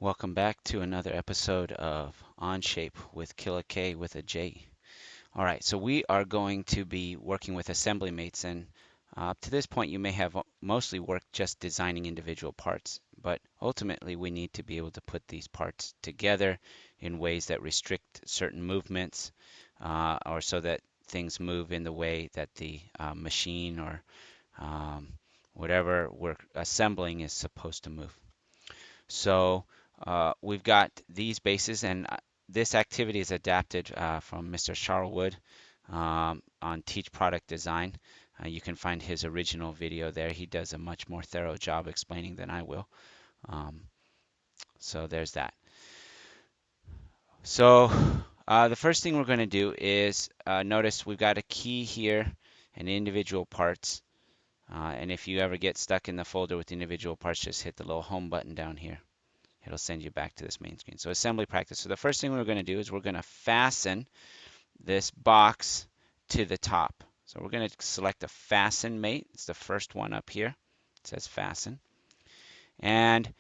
Welcome back to another episode of OnShape with Killa K with a J. All right, so we are going to be working with assembly mates, and up to this point you may have mostly worked just designing individual parts, but ultimately we need to be able to put these parts together in ways that restrict certain movements, or so that things move in the way that the machine or um, whatever we're assembling is supposed to move. So we've got these bases, and this activity is adapted from Mr. Charlwood on Teach Product Design. You can find his original video there. He does a much more thorough job explaining than I will. Um, so there's that. So the first thing we're going to do is notice we've got a key here and individual parts. And if you ever get stuck in the folder with individual parts, just hit the little home button down here. It'll send you back to this main screen. So assembly practice. So the first thing we're going to do is we're going to fasten this box to the top. So we're going to select a fasten mate. It's the first one up here. It says fasten. And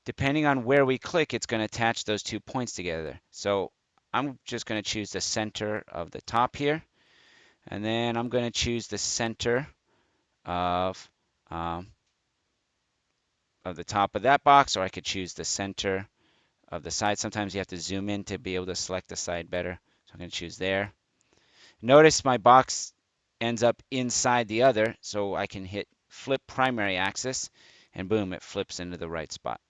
depending on where we click, it's going to attach those 2 points together. So I'm just going to choose the center of the top here. And then I'm going to choose the center of the top of that box, or I could choose the center of the side. Sometimes you have to zoom in to be able to select the side better. So I'm going to choose there. Notice my box ends up inside the other, so I can hit flip primary axis, and boom, it flips into the right spot.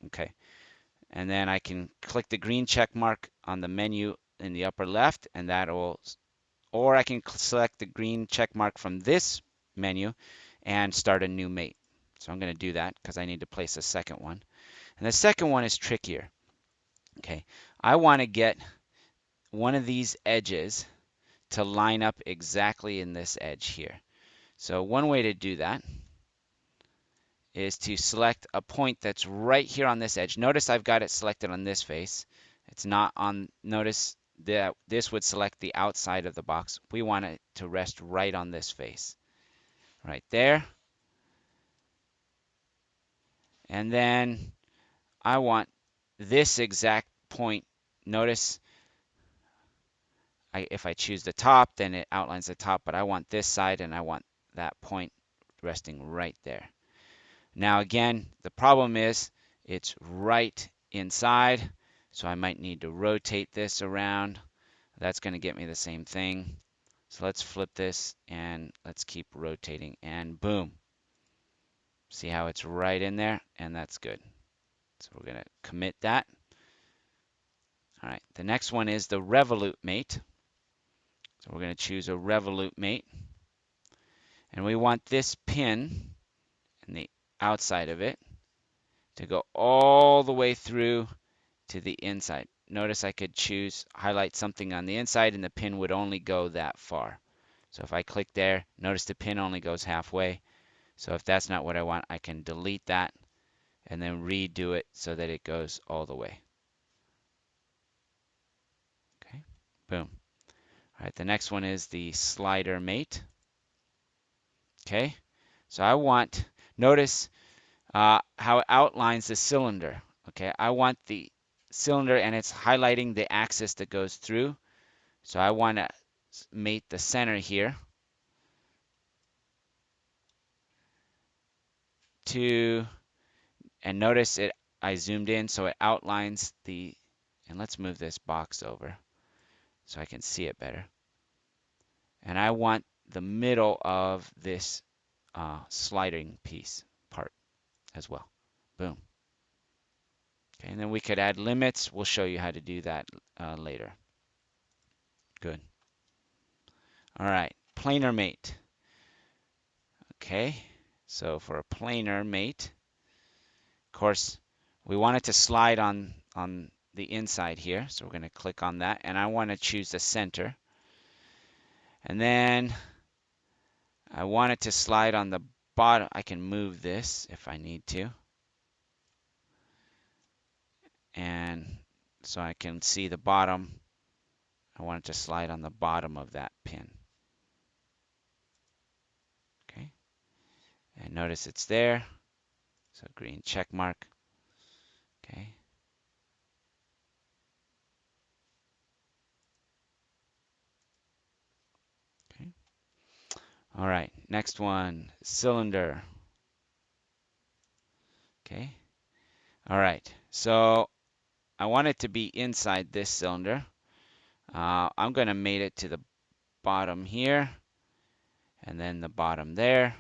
Okay. And then I can click the green check mark on the menu in the upper left, and or I can select the green check mark from this menu and start a new mate. So I'm going to do that because I need to place a second one. And the second one is trickier. Okay, I want to get one of these edges to line up exactly in this edge here. So one way to do that is to select a point that's right here on this edge. Notice I've got it selected on this face. It's not on, notice that this would select the outside of the box. We want it to rest right on this face, right there. And then I want this exact point. Notice if I choose the top, then it outlines the top, but I want this side and I want that point resting right there. Now again, the problem is it's right inside, so I might need to rotate this around. That's going to get me the same thing. So let's flip this and let's keep rotating, and boom. See how it's right in there? And that's good. So we're going to commit that. All right, the next one is the Revolute mate. So we're going to choose a Revolute mate. And we want this pin and the outside of it to go all the way through to the inside. Notice I could highlight something on the inside, and the pin would only go that far. So if I click there, notice the pin only goes halfway. So if that's not what I want, I can delete that and then redo it so that it goes all the way. Okay, boom. All right, the next one is the slider mate. Okay, so notice how it outlines the cylinder. Okay, I want the cylinder, and it's highlighting the axis that goes through. So I want to mate the center here and notice I zoomed in so it outlines and let's move this box over so I can see it better. And I want the middle of this sliding piece part as well. Boom. Okay, and then we could add limits. We'll show you how to do that later. Good. All right, planar mate. Okay, so for a planar mate, of course, we want it to slide on the inside here. So we're going to click on that, and I want to choose the center. And then I want it to slide on the bottom. I can move this if I need to. And so I can see the bottom. I want it to slide on the bottom of that pin. Okay. And notice it's there. So green check mark. Okay. All right, next one, cylinder. Okay. All right, so I want it to be inside this cylinder. I'm going to mate it to the bottom here, and then the bottom there,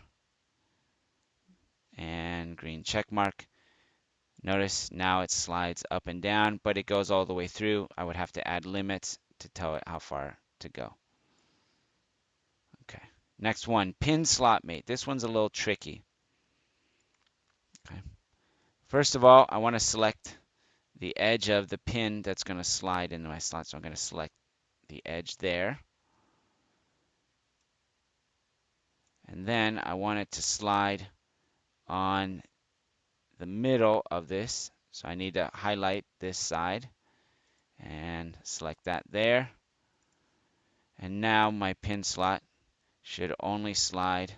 and green check mark. Notice now it slides up and down, but it goes all the way through. I would have to add limits to tell it how far to go. Okay. Next one, pin slot mate. This one's a little tricky. Okay. First of all, I want to select the edge of the pin that's going to slide into my slot. So I'm going to select the edge there. And then I want it to slide on the middle of this. So I need to highlight this side and select that there. And now my pin slot should only slide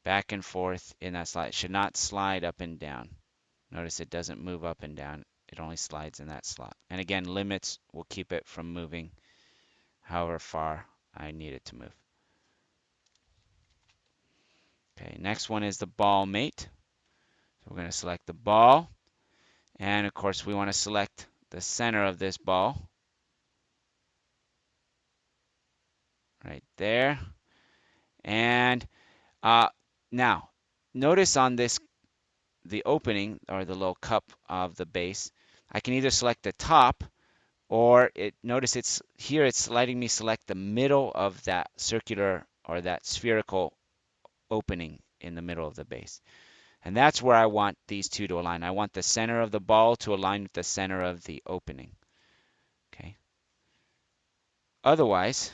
back and forth in that slot. It should not slide up and down. Notice it doesn't move up and down. It only slides in that slot. And again, limits will keep it from moving however far I need it to move. Okay, next one is the ball mate. So we're going to select the ball. And of course, we want to select the center of this ball. Right there. And now, notice on this, the opening or the little cup of the base, I can either select the top or notice it's here it's letting me select the middle of that circular or that spherical opening in the middle of the base. And that's where I want these two to align. I want the center of the ball to align with the center of the opening. Okay. Otherwise,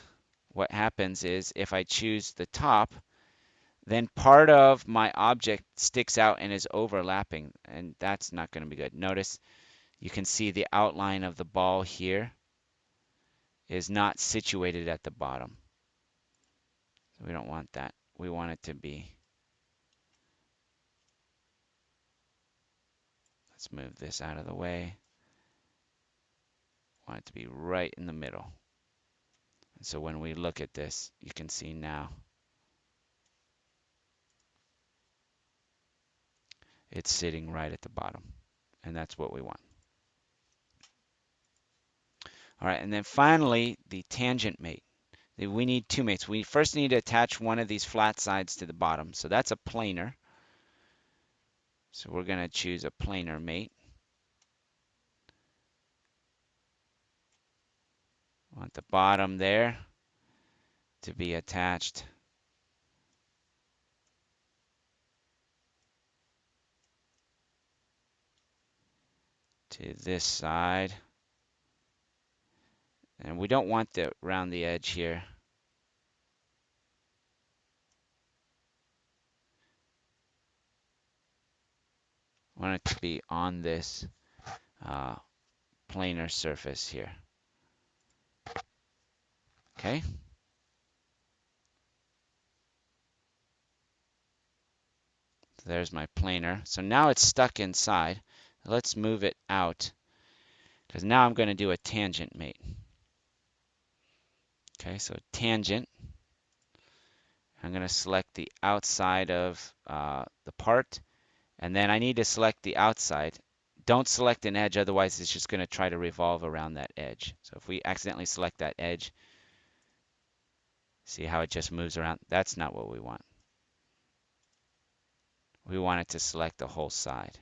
what happens is if I choose the top, then part of my object sticks out and is overlapping, and that's not going to be good. Notice you can see the outline of the ball here is not situated at the bottom. So we don't want that. We want it to be, let's move this out of the way. Want it to be right in the middle. And so when we look at this, you can see now it's sitting right at the bottom. And that's what we want. All right, and then finally, the tangent mate. We need two mates. We first need to attach one of these flat sides to the bottom. So that's a planar. So we're going to choose a planar mate. Want the bottom there to be attached to this side. And we don't want the around the edge here. I want it to be on this planar surface here. Okay. So there's my planar. So now it's stuck inside. Let's move it out because now I'm going to do a tangent mate. Okay, so tangent. I'm going to select the outside of the part, and then I need to select the outside. Don't select an edge, otherwise it's just going to try to revolve around that edge. So if we accidentally select that edge, see how it just moves around? That's not what we want. We want it to select the whole side.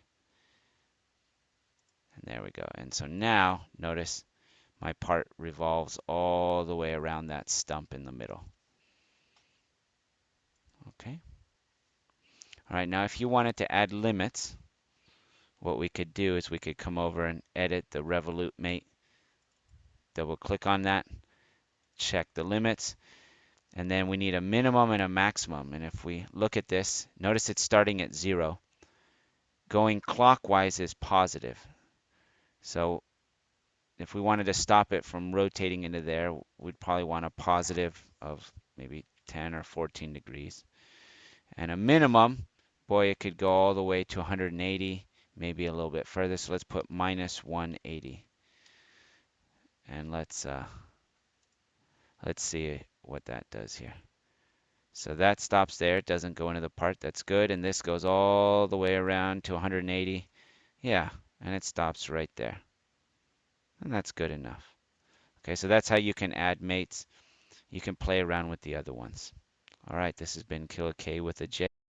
And there we go. And so now, notice my part revolves all the way around that stump in the middle. Okay. All right, now if you wanted to add limits, what we could do is we could come over and edit the Revolute mate. Double click on that, check the limits, and then we need a minimum and a maximum. And if we look at this, notice it's starting at 0. Going clockwise is positive. So if we wanted to stop it from rotating into there, we'd probably want a positive of maybe 10 or 14 degrees. And a minimum, boy, it could go all the way to 180, maybe a little bit further. So let's put minus 180. And let's see what that does here. So that stops there. It doesn't go into the part. That's good. And this goes all the way around to 180. Yeah, and it stops right there. And that's good enough. Okay, so that's how you can add mates. You can play around with the other ones. All right, this has been Killer K with a J.